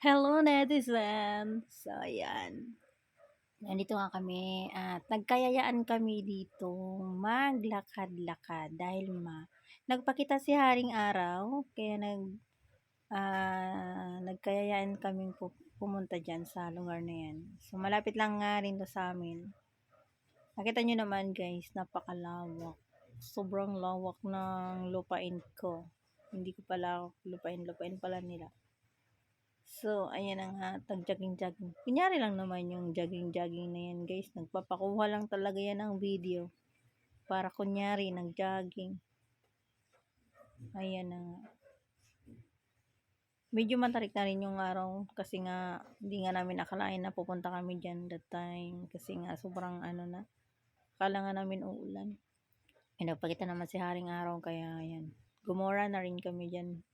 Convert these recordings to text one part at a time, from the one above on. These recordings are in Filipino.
Hello, netizen! So, ayan. Nandito nga kami at nagkayayaan kami dito maglakad-lakad dahil nagpakita si Haring Araw kaya nagkayayaan kaming pumunta dyan sa lugar na yan. So, malapit lang nga rin to sa amin. Nakita nyo naman guys, napakalawak. Sobrang lawak ng lupain ko. Hindi ko pala lupain pala nila. So, ayan na nga, tag-jogging-jogging. Kunyari lang naman yung jogging-jogging na yan, guys. Nagpapakuha lang talaga yan ng video. Para kunyari, nag-jogging. Ayan na nga. Medyo matarik na rin yung araw kasi nga, hindi nga namin akalain na pupunta kami dyan that time. Kasi nga, sobrang akala nga namin uulan. Nagpakita naman si Haring Araw, kaya ayan. Gumora na rin kami dyan.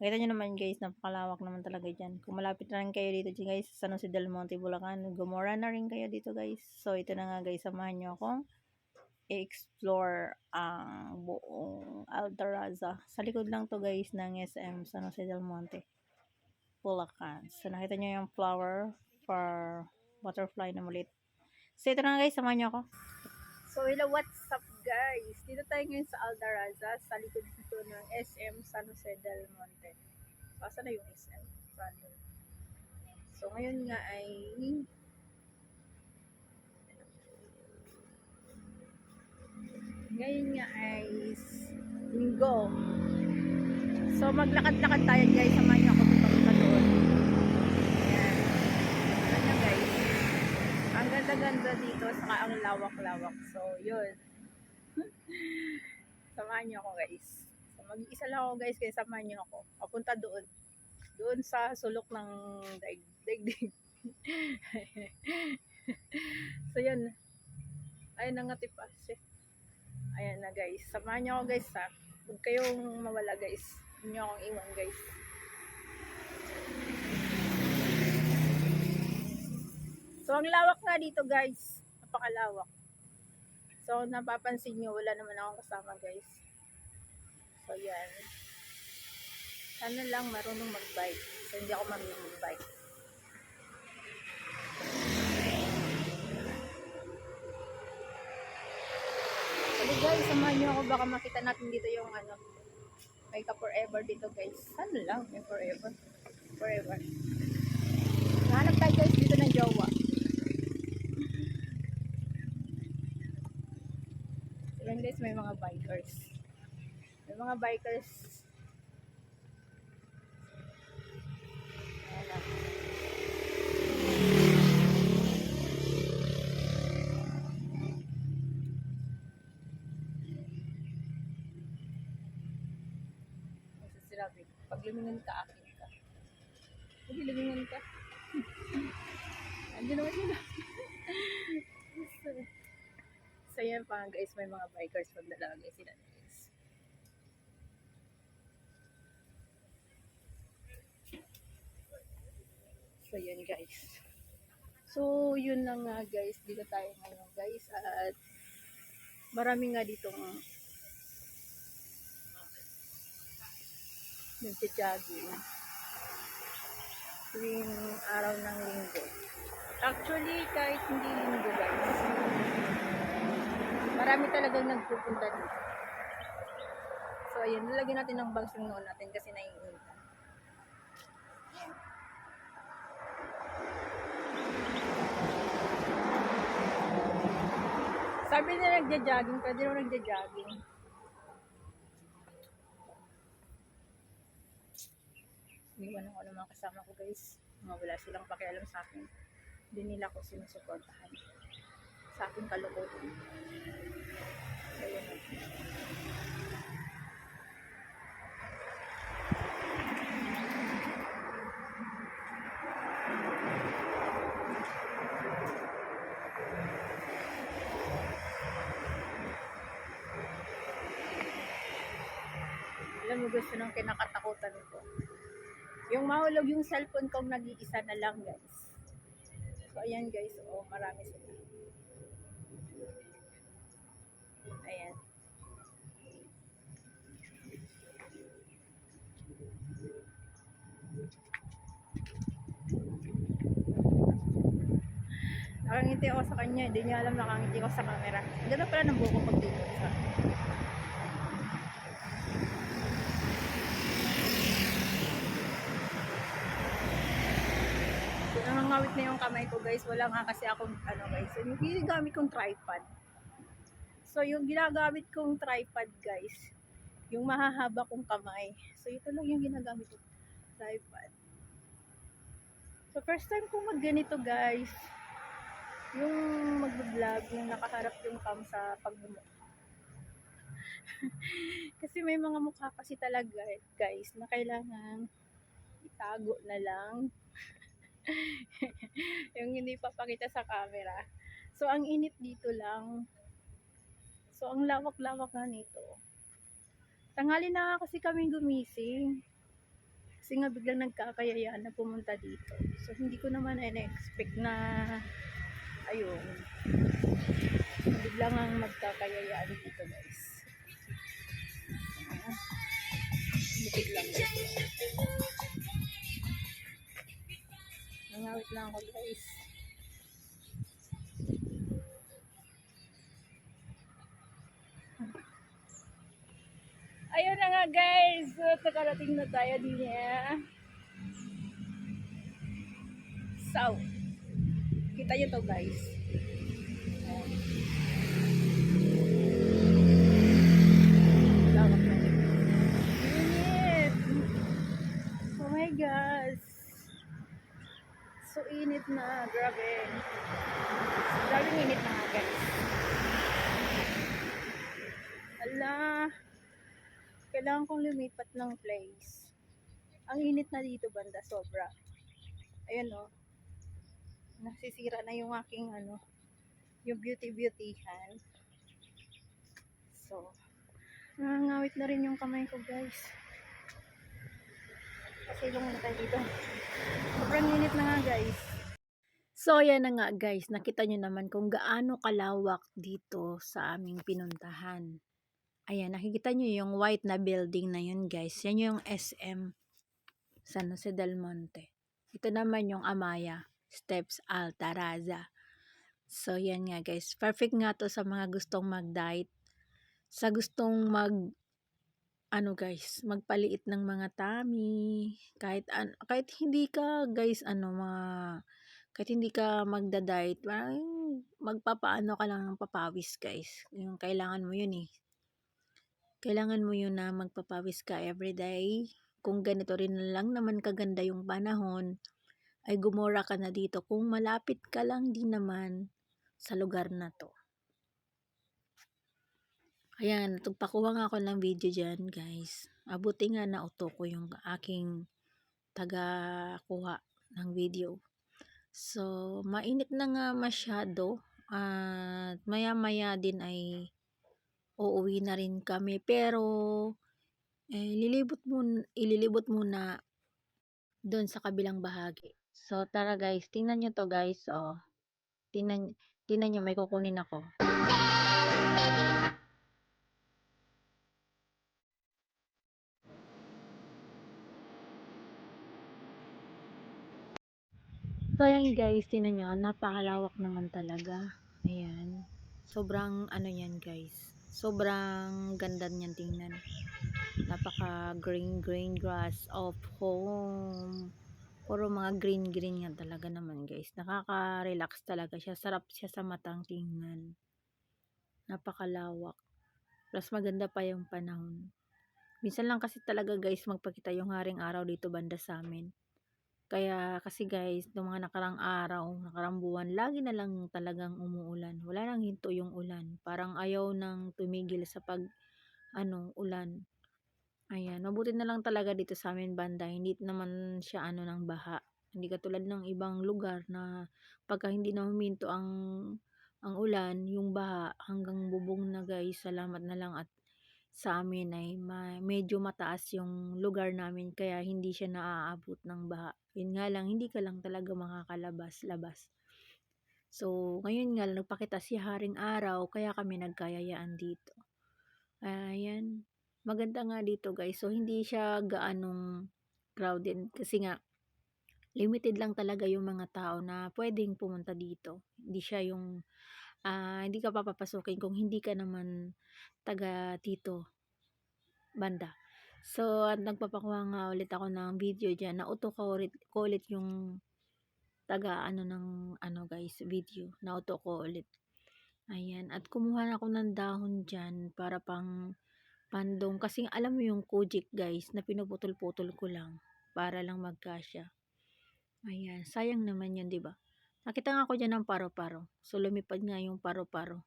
Nakita nyo naman guys, napakalawak naman talaga dyan. Kung malapit na rin kayo dito guys, sa San Jose del Monte, Bulacan, Gomora na rin kayo dito guys. So ito na nga guys, samahan nyo akong i-explore ang buong Altagracia. Sa likod lang to guys ng SM San Jose del Monte, Bulacan. So nakita nyo yung flower for butterfly na maliit. So ito na nga guys, samahan nyo ako. So hello, what's up guys? Dito tayo ngayon sa Altagracia, sa likod dito ng SM San Jose del Monte. So, asa na yung SM? So ngayon nga ay linggo. So maglakad-lakad tayo guys, samahan niyo ako papunta doon. Ayan. Ayan guys. Ang ganda-ganda dito, saka ang lawak-lawak. So yun. Samahan niyo ako guys. So mag-iisa lang ako guys, kaya samahan niyo ako. Papunta doon. Doon sa sulok ng daigdig. So yun. Ayun na nga tipas eh. Ayan na guys. Samahan niyo ako guys ha. Huwag kayong mawala guys. Huwag niyo akong iwan guys. So ang lawak nga dito guys. Napakalawak. So napapansin niyo wala naman akong kasama guys. So yan. Sana lang marunong mag-bike. So hindi ako marunong mag-bike. So guys, samahan niyo ako. Baka makita natin dito yung may ka forever dito guys. Sana lang may forever. Forever. Nahanap tayo guys dito ng jowa. Ayan guys, may mga bikers. May mga bikers. Ayan na. Sinabi, pag lumingon ka, akin ka. Pag lumingon ka. Andiyan naman sila. So yan pa guys, may mga bikers pag nalagay sila guys. So yan guys. So yun lang nga guys, dito tayo ngayon guys. At marami nga ditong nagja-jogging tuwing araw ng linggo. Actually, kahit hindi linggo guys, marami talagang nagpupunta dito. So ayan, lalagyan natin ng bags yung noon natin kasi naiinitan. Ayan. Sabi nila nagja-jogging, pwede naman nagja-jogging. Iniwan ako ng mga kasama ko guys. Wala silang pakialam sa akin. Hindi nila ako sinusuportahan sa aking kalukutan. So yun. Alam mo, gusto nang kinakatakutan ko. Yung mahulog yung cellphone kong nag-iisa na lang guys. So ayan guys, oh marami sila. Ayan. Nakangiti ako sa kanya, hindi niya alam nakangiti ako sa camera. Ang ganda pala ng buhok ko pag dito sa... So, nangangawit na yung kamay ko guys. Wala nga kasi akong ano guys. So, yung ginagamit kong tripod. So, yung ginagamit kong tripod guys, yung mahahaba kong kamay. So, ito lang yung ginagamit kong tripod. So, first time kong magganito guys. Yung mag-vlog, yung nakaharap yung cam sa pagmumukha. Kasi may mga mukha kasi talaga guys na kailangan itago na lang. Yung hindi papakita sa camera. So, ang init dito lang. So, ang lawak-lawak nga nito. Tanghali na kasi kami gumising. Kasi nga biglang nagkakayayaan na pumunta dito. So, hindi ko naman na-expect na ayun. Biglang ang magkakayayaan dito guys. Lipid lang guys. Nangawit lang ako guys. Ayun na nga guys. So, nakarating na tayo din So, kita nyo to guys. Lawak na. Init! Oh my gosh. So init na. Grabe. Grabe init na nga guys. Ala. Kailangan kong lumipat ng place. Ang init na dito banda. Sobra. Ayun o. Nasisira na yung aking yung beauty-beautyhan. So, nangangawit na rin yung kamay ko guys. Kasi ilong na tayo dito. Sobrang init na nga guys. So, yan na nga guys. Nakita nyo naman kung gaano kalawak dito sa aming pinuntahan. Ayan, nakikita nyo yung white na building na yun guys. Yan yung SM San Jose del Monte. Ito naman yung Amaya Steps Altarazza. So, yan nga guys. Perfect nga to sa mga gustong mag-diet. Sa gustong guys, magpaliit ng mga tummy. Kahit hindi ka guys, kahit hindi ka magda-diet, magpapaano ka lang ng papawis guys. Yung kailangan mo yun eh. Kailangan mo yun na magpapawis ka everyday. Kung ganito rin lang naman kaganda yung panahon, ay gumora ka na dito kung malapit ka lang din naman sa lugar na to. Ayan, tugpakuha nga ako ng video dyan guys. Abuti nga na auto ko yung aking taga-kuha ng video. So, mainit na nga masyado. At maya-maya din ay uuwi na rin kami. Pero, ililibot muna doon sa kabilang bahagi. So, tara guys, tingnan nyo to guys. Oh, tingnan nyo, may kukunin ako. So, ayan guys, tingnan nyo, napakalawak naman talaga. Ayan. Sobrang yan guys. Sobrang ganda niyan tingnan. Napaka green grass of home. Puro mga green nga talaga naman guys. Nakaka-relax talaga siya. Sarap siya sa matang tingnan. Napakalawak. Plus maganda pa yung panahon. Minsan lang kasi talaga guys magpakita yung haring araw dito banda sa amin. Kaya kasi guys, noong mga nakarang araw, nakarang buwan, lagi na lang talagang umuulan. Wala nang hinto yung ulan. Parang ayaw nang tumigil sa ulan. Ayan, mabuti na lang talaga dito sa amin banda. Hindi naman siya ng baha. Hindi katulad ng ibang lugar na pagka hindi na huminto ang ulan, yung baha hanggang bubong na guys. Salamat na lang at sa amin ay medyo mataas yung lugar namin kaya hindi siya naaabot ng baha. Yun nga lang, hindi ka lang talaga makakalabas-labas. So, ngayon nga lang, nagpakita si Haring Araw kaya kami nagkayayaan dito. Ayan. Maganda nga dito guys. So, hindi siya gaanong crowded kasi nga limited lang talaga yung mga tao na puwedeng pumunta dito. Hindi siya yung, hindi ka papapasukin kung hindi ka naman taga dito banda. So, at nagpapakuha nga ulit ako ng video diyan, nauto ko ulit yung taga-ano ng ano guys, video, nauto ko ulit. Ayan, at kumuha na ako ng dahon diyan para pang pandong, kasi alam mo yung kojik guys na pinuputol-putol ko lang para lang magkasya. Ayan, sayang naman yun, 'di ba? Nakita nga ako diyan ng paro-paro. So, lumipad nga yung paro-paro.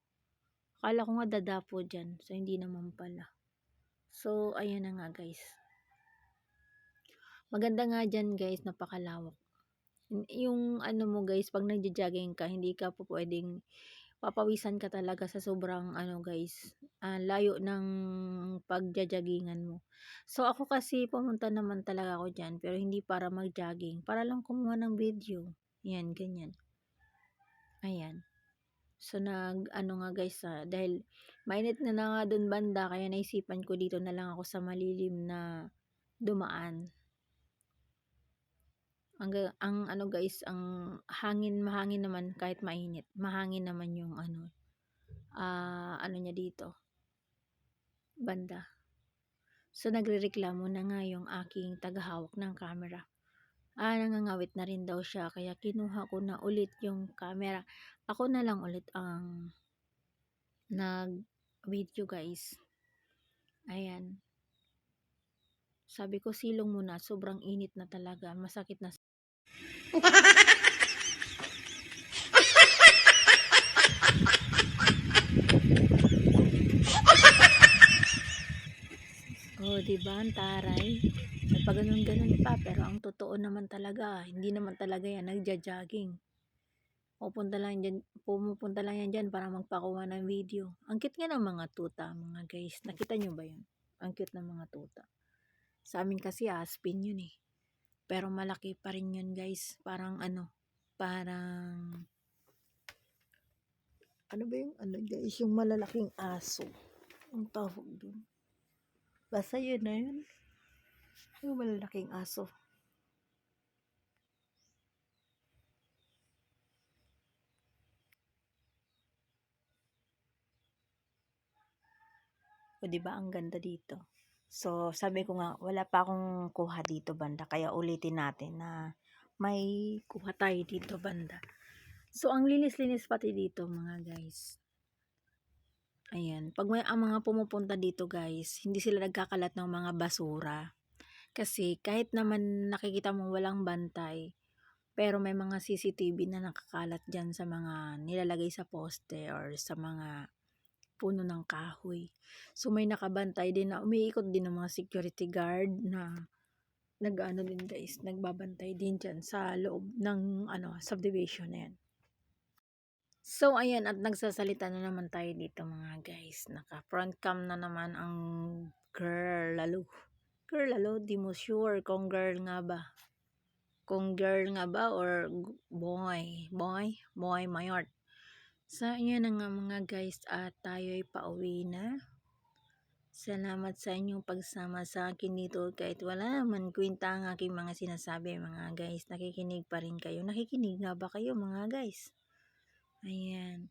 Akala ko nga dadapo diyan. So, hindi naman pala. So, ayan na nga guys. Maganda nga diyan guys, napakalawak. Yung ano mo guys, pag nagja-jogging ka, hindi ka po pwedeng papawisan ka talaga sa sobrang ano guys, layo ng pagja-joggingan mo. So, ako kasi pumunta naman talaga ako diyan, pero hindi para mag-jogging, para lang kumuha ng video. Yan, ganyan. Ayan. So, nag-ano nga guys, dahil mainit na nga dun banda, kaya naisipan ko dito na lang ako sa malilim na dumaan. Ang ano guys, ang mahangin naman kahit mainit. Mahangin naman yung ano, ano niya dito, banda. So, nagrereklamo na nga yung aking tagahawak ng camera. Nangangawit na rin daw siya, kaya kinuha ko na ulit yung camera. Ako na lang ulit ang nag-video guys. Ayan. Sabi ko silong muna, sobrang init na talaga, masakit na. Oh, 'di ba ang taray? Nagpaganon-ganon pa, pero ang totoo naman talaga, hindi naman talaga yan nagja-jogging. Pumupunta lang yan dyan para magpakuha ng video. Ang cute nga ng mga tuta, mga guys. Nakita nyo ba yun? Ang cute ng mga tuta. Sa amin kasi aspin yun eh. Pero malaki pa rin yun guys. Parang ano ba yung ano guys, yung malalaking aso. Ang tawag dun. Basta yun na yun. Yung malalaking aso. O, diba ang ganda dito? So, sabi ko nga, wala pa akong kuha dito banda. Kaya ulitin natin na may kuha tayo dito banda. So, ang linis-linis pati dito mga guys. Ayan. Pag ang mga pumupunta dito guys, hindi sila nagkakalat ng mga basura. Kasi kahit naman nakikita mo walang bantay, pero may mga CCTV na nakakalat dyan sa mga nilalagay sa poste or sa mga puno ng kahoy. So, may nakabantay din na umiikot din ng mga security guard na nag-ano din guys, nagbabantay din dyan sa loob ng subdivision na yan. So, ayan, at nagsasalita na naman tayo dito mga guys. Naka front cam na naman ang girl lalo. Girl lalo, di mo sure kung girl nga ba. Kung girl nga ba or boy. Boy Mayort. So, ayan na nga mga guys, at tayo'y pauwi na. Salamat sa inyong pagsama sa akin dito, kahit wala naman kwenta ang aking mga sinasabi mga guys. Nakikinig pa rin kayo. Nakikinig nga ba kayo mga guys? Ayan.